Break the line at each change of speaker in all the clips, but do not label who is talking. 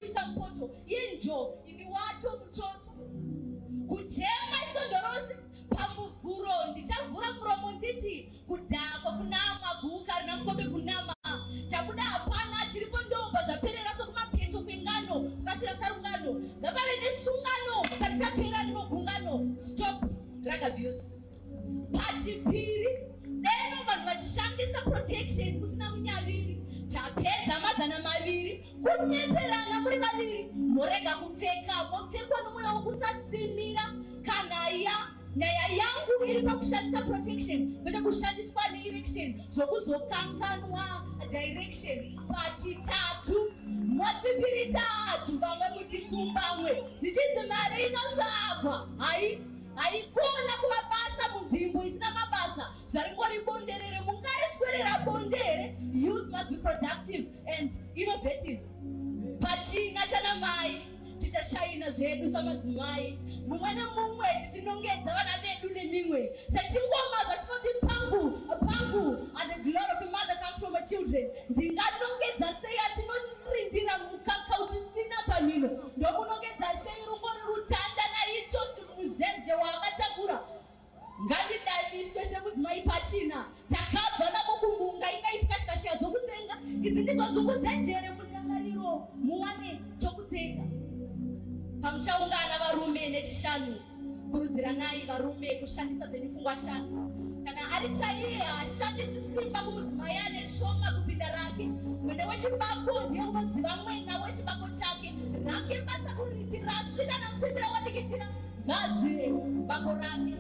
isa mpoto yenjo ini wacho muchoto kujenga isondorosi pamuvhuro ndichavhura muromo nditi kudhakwa kunama guka rina mukombe kunama chakuda hapana chiripo ndomba zvaperera sokumapeto kwengano kukapira sarungano ngapave nesungano kati tapera rimogungano stop drug abuse. Pachipiri deno vanhu vachishandisa protection kusina munyaviri tapedza mazana maviri kunyeperana muri vaviri morega kupfeka mopfekwa nomweya wokusasimira kana nyaya yangu iri pakushandisa protection kwete kushandiswa neerection zvokuzokanganwa direction. Pachitatu motsipiri tatu vamwe kuti kumbamwe zvichidzi mari inotsvakwa haikona kuvabasa munzvimbo isina mabasa zvaringori bonderere mungariswerera bondere. Youth must be productive and innovative. Pachina chana mai tichashaina zvedu samadzimai mumwe nemumwe tichinongedza vana vedu nemimwe sechingoma zvachinoti pangu and the glory of the mother comes from her children. Ndinganongedza sei achinorindira mukaka uchisina pamino ndokunongedza sei rungori rutanda naicho muzhezhe waakatakura ngandidadiswe semudzimai pachina takabva nako kumunga ingaitika tikashiya dzokutsenga idzi ndidzo dzokudzenjere mutangariro muwane chokutsenga. Pamuchaungana varume nechishanu kurudziranai varume kushandisa dzenipfungwa shanu kana ari chaiye hashandisi simba kumudzimai ane shoma kupinda rake mwene wechibako ndiye unoziva mwena wechibako chake rake basa kuriti rasina namupindira wadikitira ngazive bako rake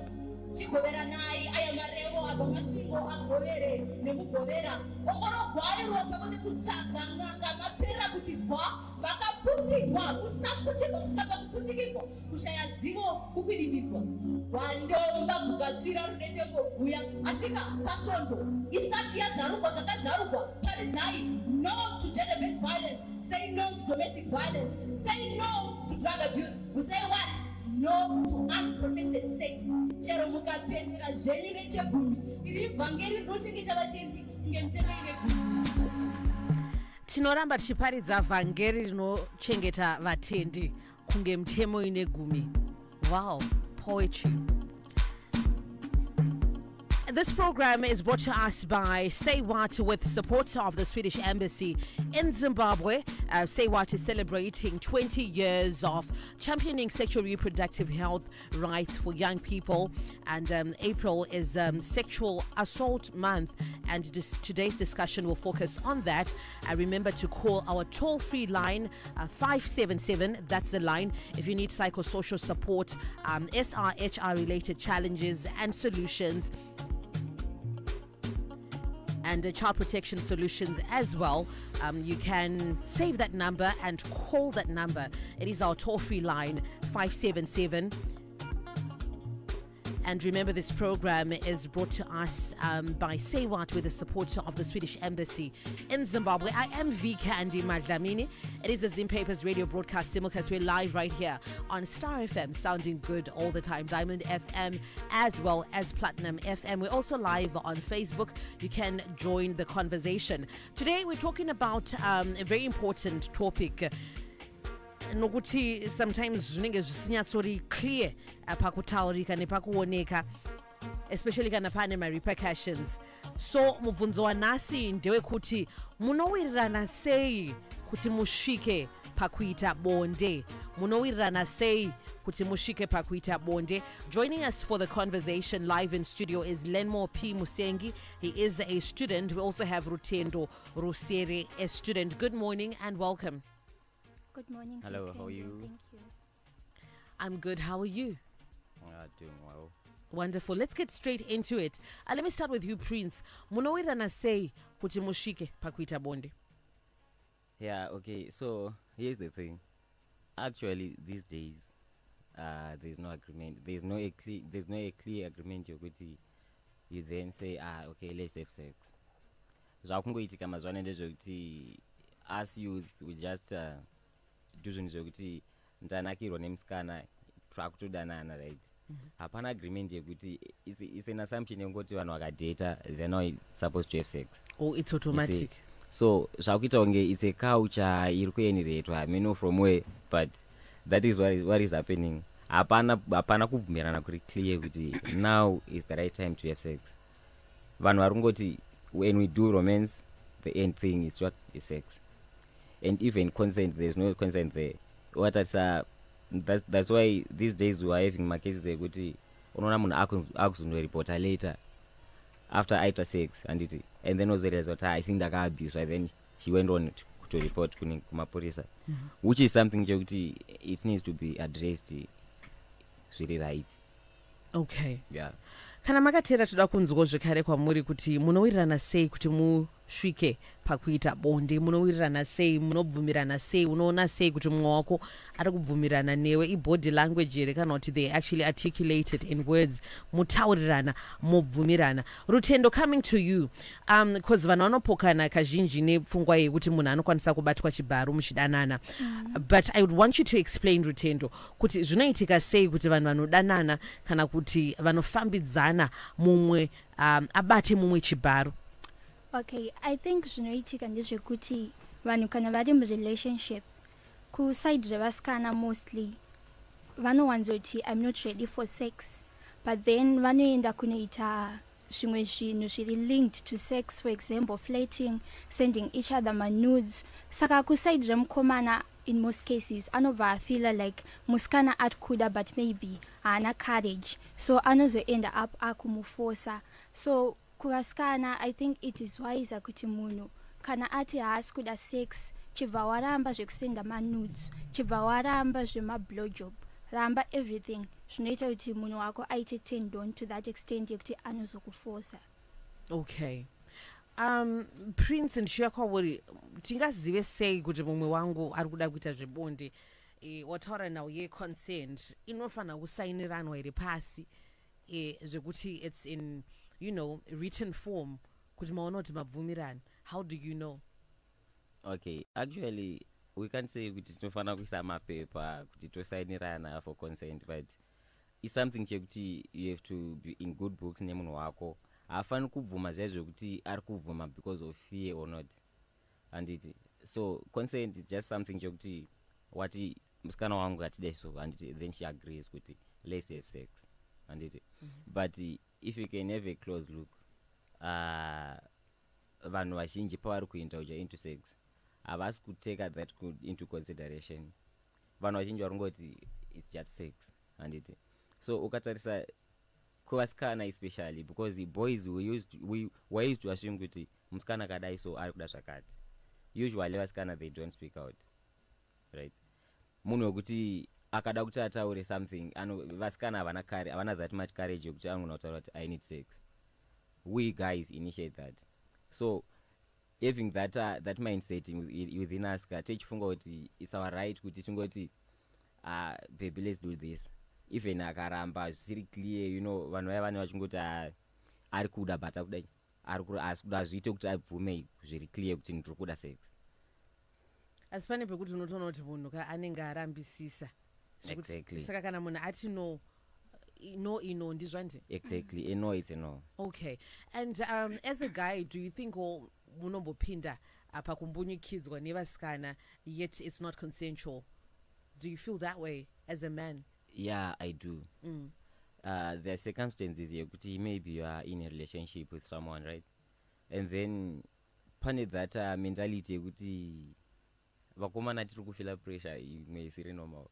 chigoveranai aya marevo abva masvingo agovere nemugovera ongorogwari ropa kuti kutsvaga n'anga mapera kuti gwa vakaputigwa kusaputigwa kusvika pakuputikirwa kushaya zivo kukwidibikwa wandomba kugashira runetengoguya asika pasvondo isati yazarugwa zvakazarugwa paridzai no to gender based violence, say no to domestic violence, say no to drug abuse. We say what? No to unprotected sex. Chero mukapendera zvenyu nechegumi iri vhangeri rinochengeta vatendi ngemutemo ine gumi.
Tinoramba tichiparidza vhangeri rinochengeta vatendi kunge mutemo ine gumi. Wow, poetry. This program is brought to us by SayWhat with support of the Swedish Embassy in Zimbabwe. SayWhat is celebrating 20 years of championing sexual reproductive health rights for young people. And April is Sexual Assault Month. And today's discussion will focus on that. Remember to call our toll-free line 577. That's the line if you need psychosocial support, SRHR-related challenges and solutions, and child protection solutions as well. You can save that number and call that number. It is our toll-free line 577. And remember, this program is brought to us by SayWhat with the support of the Swedish Embassy in Zimbabwe. I am Vika Andi Madlamini. It is a Zim Papers radio broadcast simulcast. We're live right here on Star FM, sounding good all the time, Diamond FM, as well as Platinum FM. We're also live on Facebook. You can join the conversation. Today, we're talking about a very important topic. Nokuti sometimes zvinenge zvisinyatsori clear pakutaurika nepakuoneka, especially kana pane repercussions. So mubvunzo wanhasi ndewekuti munowirirana sei kuti musvike pakuita bonde? Munowirirana sei kuti musvike pakuita bonde? Joining us for the conversation live in studio is Lenmo P. Musengi. He is a student. We also have Rutendo Rusere, a student. Good morning and welcome.
Good morning.
Hello, how are you?
Thank you.
I'm good. How are you?
Doing well.
Wonderful. Let's get straight into it. Let me start with you, Prince. Munowirirana sei kuti musvike pakuita bonde?
Yeah, okay. So here's the thing. Actually, these days, there's no agreement. There's no a clear agreement. You then say, okay, let's have sex. Zvakungoitika mazwana ndezvekuti us youth we just do zvinhu zvekuti ndanakirwa nemusikana twakutodanana, right? Hapana agreement yekuti it's an assumption yekungoti vanhu vakadata they're not supposed to have sex.
Oh, it's automatic.
So zvakuita kunge it's a culture iri kuenderetwa, I mean from where, but that is what is happening. Hapana kubvumirana kuri clear kuti now is the right time to have sex. Vanhu vari kungoti when we do romance, the end thing is what is sex, and even consent, there's no consent there. That's why these days we are having cases ekuti unoona munhu akuzondorepota later after aita sex and then ozorealize kuti I think ndakaabuse, and then she went on to report kumapurisa, which is something chekuti it needs to be addressed zviri right.
Okay.
Yeah.
Kana makatera toda kunzwa zvekare kwamuri kuti munowirirana sei kuti musvike pakuita bonde, munowirirana sei, munobvumirana sei, unoona sei kuti mumwe wako ari kubvumirana newe, ibody language here kana kuti they actually articulate it in words, mutaurirana, mubvumirana. Rutendo, coming to you, because vanhu vanopokana kazhinji nepfungwa yekuti munhu anokwanisa kubatwa chibharo muchidanana, but I would want you to explain, Rutendo, kuti zvinoitika sei kuti vanhu vanodanana kana kuti vanofambidzana mumwe abate mumwe chibharo.
Okay, I think zvinoitika ndezvekuti vanhu kana vari murelationship kuside revasikana mostly vanowanzoti I'm not ready for sex, but then vanoenda kunoita zvimwe zvinhu zviri linked to sex, for example flirting, sending each other nudes. Saka kuside remukomana in most cases anobva afila like musikana ari kuda but maybe haana courage, so anozoenda up akumuforsa. So kuvasikana I think it is wise kuti munhu kana ati haasi kuda sex chibva waramba zvekusenda nudes, chibva waramba zvemablowjob, ramba everything, zvinoita kuti munhu wako aite turned on to that extent yekuti anozokuforsa.
Okay. Prince ndishuya kwauri tingazive sei kuti mumwe wangu ari kuda kuita zvebonde, wataura now consent inofanira kusainiranwa iri pasi, zvekuti it's in written form kuti maona kuti mabvumirana. How do you know?
Okay, actually we can't say kuti tinofanira kuisa mapepa kuti tosainirana for consent, but it's something chekuti you have to be in good books nemunhu wako. Hafaniri kubvuma zvaizvo kuti ari kubvuma because of fear or not, and so consent is just something chekuti wati musikana wangu atidai so, and then she agrees kuti let's have sex, and but if you can have a close look, vanhu vazhinji pavari kuenda uja into sex havasi kuteka that into consideration. Vanhu vazhinji varongoti it's just sex, and so ukatarisa kuvasikana especially, because the boys were used to assume kuti musikana kadai so ari kuda zvakati. Usually vasikana they don't speak out, right? Munhu wekuti akada kuti ataure something, vasikana havana that much courage yekuti angona kutaura kuti I need sex. We guys initiate that. So having that mindset within us, techifunga kuti it's our right kuti tingoti baby let's do this, even akaramba zvisiri clear, vanhu vaya vane vachingoti ari kuda but akuda asikuda zviite kuti abvume zviri clear kuti ndiri kuda sex.
Asi pane pekuti unotoona kuti munhu anenge arambisisa.
Exactly.
Saka kana munhu ati no ndizvandi.
Exactly, a no it's a no.
Okay. And as a guy, do you think munombopinda pakumbunyikidzwa nevasikana yet it's not consensual? Do you feel that way as a man?
Yeah, I do. There are circumstances yekuti maybe you are in a relationship with someone, right? And then pane that mentality yekuti vakomana tiri kufila pressure imwe isiri normal.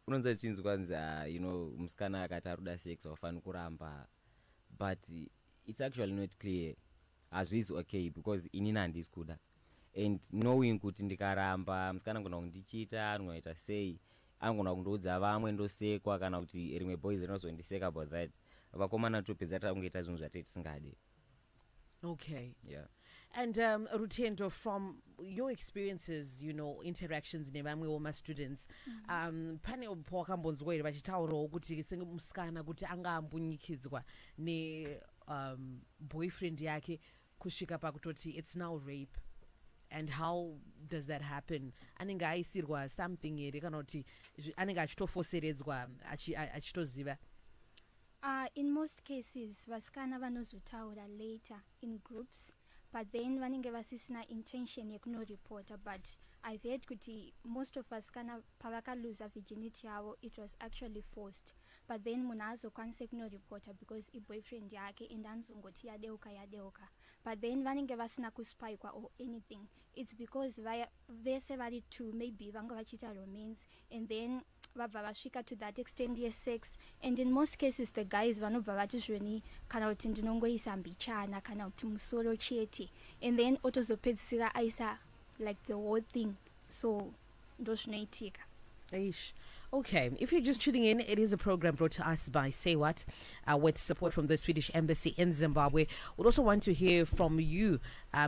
Unonza chinzi kwanza musikana akati aruda sex wafani kuramba, but it's actually not clear as is okay because inini handisi kuda, and knowing kuti ndikaramba musikana angona kundichita anoita sei, angona kundoudza vamwe ndosekwa kana kuti rimwe boys rinozondiseka about that, vakomana topedza takungoita zvinhu zvatete tisingade.
Okay.
Yeah.
And Rutendo, from your experiences, interactions nevamwe woma students, pane pawakambonzwa here vachitaurawo kuti semusikana kuti anga ambunyikidzwa ne boyfriend yake kusvika pakutoti it's now rape, and how does that happen? Anenge aisirwa something here kana kuti anenge achitofoseredzwa achitoziva?
In most cases vasikana vanozotaura later in groups, but then vanenge vasisina intention yekunoreporta. But I've heard kuti most of us kana pavakaluza virginity yavo it was actually forced, but then munhu azokwanise kunoreporta because iboyfriend yake and anozongoti yadeuka, but then vanenge vasina kuspikwa or anything. It's because vese vari two maybe vanga vachiita romance and then vabva vasvika to that extent sex, and in most cases the guys vanobva vachizvoni kana kuti ndinongoisa mbichana kana kuti musoro chete, and then otozopedzisira aisa like the whole thing. So ndozvinoitika.
Aish. Okay, if you're just tuning in, it is a program brought to us by SayWhat with support from the Swedish Embassy in Zimbabwe. We'd also want to hear from you.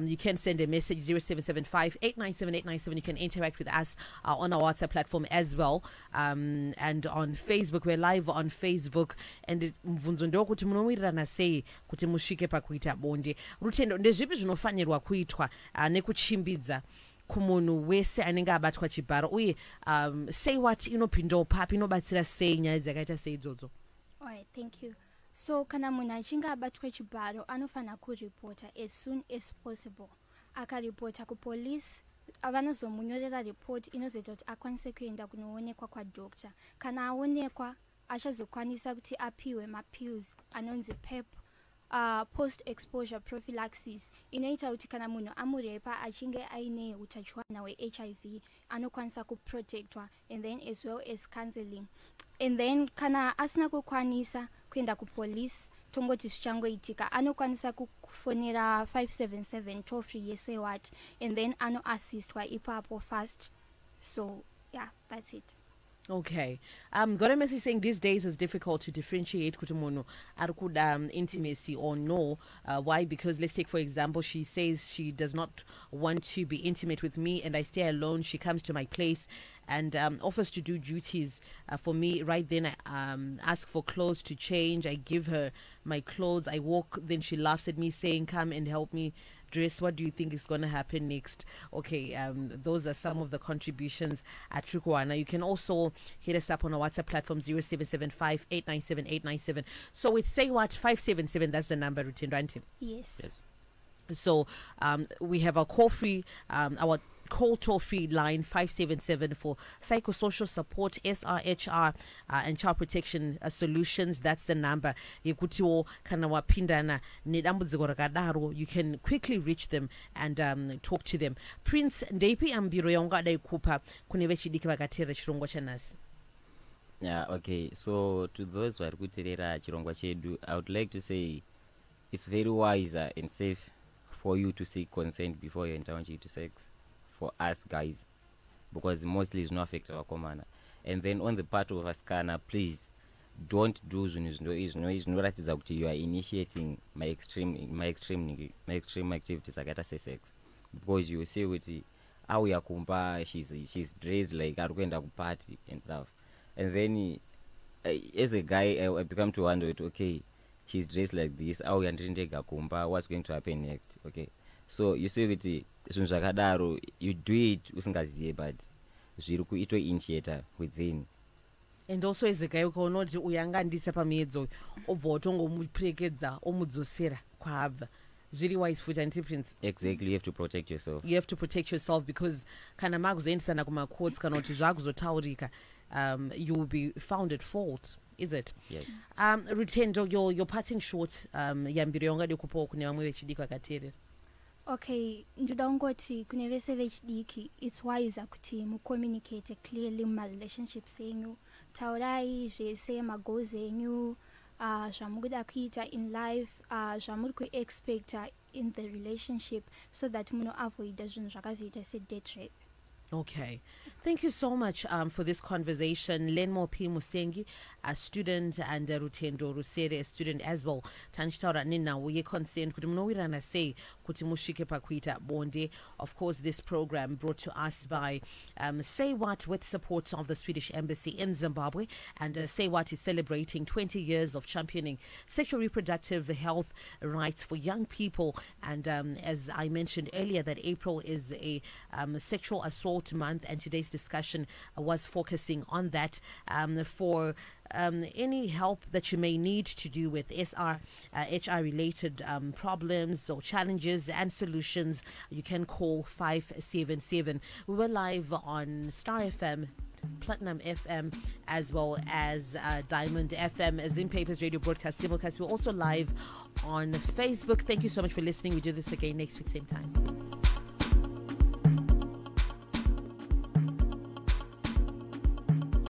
You can send a message 0775 897 897. You can interact with us on our WhatsApp platform as well. And on Facebook, we're live on Facebook. And mvunzo kuti munowirirana sei kuti musvike pakuita bonde. Rutendo ndezvipi zvinofanirwa kuitwa nekuchimbidza kumunhu wese anenge abatwa chibharo uye SayWhat inopindawo papi, inobatsira sei nyaya dzakaita seidzodzo?
Alright, thank you. So kana munhu achinge abatwa chibharo anofanira kuripota as soon as possible. Akaripota kupolice vanozomunyorera report inozoita kuti akwanise kuenda kunoonekwa kwadoctor. Kana aonekwa achazokwanisa kuti apiwe mapills anonzi PEP, post exposure prophylaxis, inoita kuti kana munhu amurepa achinge aine utachiwana hwe-HIV anokwanisa kuprotectwa, and then as well as counseling. And then kana asina kukwanisa kuenda kupolice tongoti zvichangoitika anokwanisa kufonera 577 toll free yeSayWhat, and then anoassistwa ipapo fast. So yeah, that's it.
Okay. Got a message saying these days it's difficult to differentiate kuti munhu arikuda intimacy or no. Why? Because let's take for example, she says she does not want to be intimate with me and I stay alone. She comes to my place and offers to do duties for me. Right then I ask for clothes to change. I give her my clothes. I walk. Then she laughs at me saying, come and help me dress. What do you think is going to happen next? Okay, those are some of the contributions at Trukwana. You can also hit us up on our WhatsApp platform 0775 897 897. So with SayWhat 577, that's the number, Rutendranti.
Yes.
So we have a call free, our call toll free line 577 for psychosocial support, SRHR, and child protection solutions. That's the number. Yekutiwo kana wapindana nedambudziko rakadaro, you can quickly reach them and talk to them. Prince, ndeipi ambiro yaungada ikupa kune vechidiki vakatera chirongwa chanasi?
Yeah, okay. So to those who are kuterera chirongwa chedu, I would like to say it's very wise and safe for you to seek consent before you enter into sex. For us guys, because mostly it's not affect our commander. And then on the part of Askana, please don't do zvinoratidza kuti you are initiating my extreme activities akata sex, because you say kuti auya kumba, she's dressed like ari kuenda kuparty and stuff, and then as a guy I become to wonder it, okay, she's dressed like this, auya ndiri ndega kumba, what's going to happen next? Okay, so you say kuti zvinhu zvakadaro you do it usingazive, but zviri kuitwa initiator within.
And also as a guy ukaona kuti uyangandisa pamiedzo obva watongomuperekedza omudzosera kwaabva, zviri wise futi anti Prince.
Exactly, you have to protect yourself.
You have to protect yourself because kana makuzoendesana kumacourts kana kuti zvakuzotaurika, you will be found at fault. Is it?
Yes.
Rutendo, your parting short yambiro yaungade kupawo kune vamwe vechidiki vakateerera.
Okay, ndoda kungoti kune vese vechidiki it's wise kuti mucommunicate clearly mumar-relationships enyu, taurai zvese magoals enyu, zvamukuda kuita in life, zvamuri kuexpecta in the relationship, so that munoavoida zvinhu zvakazoita se-date rape.
Okay. Thank you so much for this conversation. Lenmo P. Musengi, a student, and Rutendo Rusere, a student as well. Tanishtaura Nina, we consent, kuti munowirirana sei kuti musvike pakuita bonde. Of course, this program brought to us by SayWhat with support of the Swedish Embassy in Zimbabwe. And SayWhat is celebrating 20 years of championing sexual reproductive health rights for young people. And as I mentioned earlier, that April is a sexual assault month, and today's discussion was focusing on that. For any help that you may need to do with HR related problems or challenges and solutions, you can call 577. We're live on Star FM, Platinum FM, as well as Diamond FM, as in Papers Radio Broadcast Simulcast. We're also live on Facebook. Thank you so much for listening. We do this again next week, same time.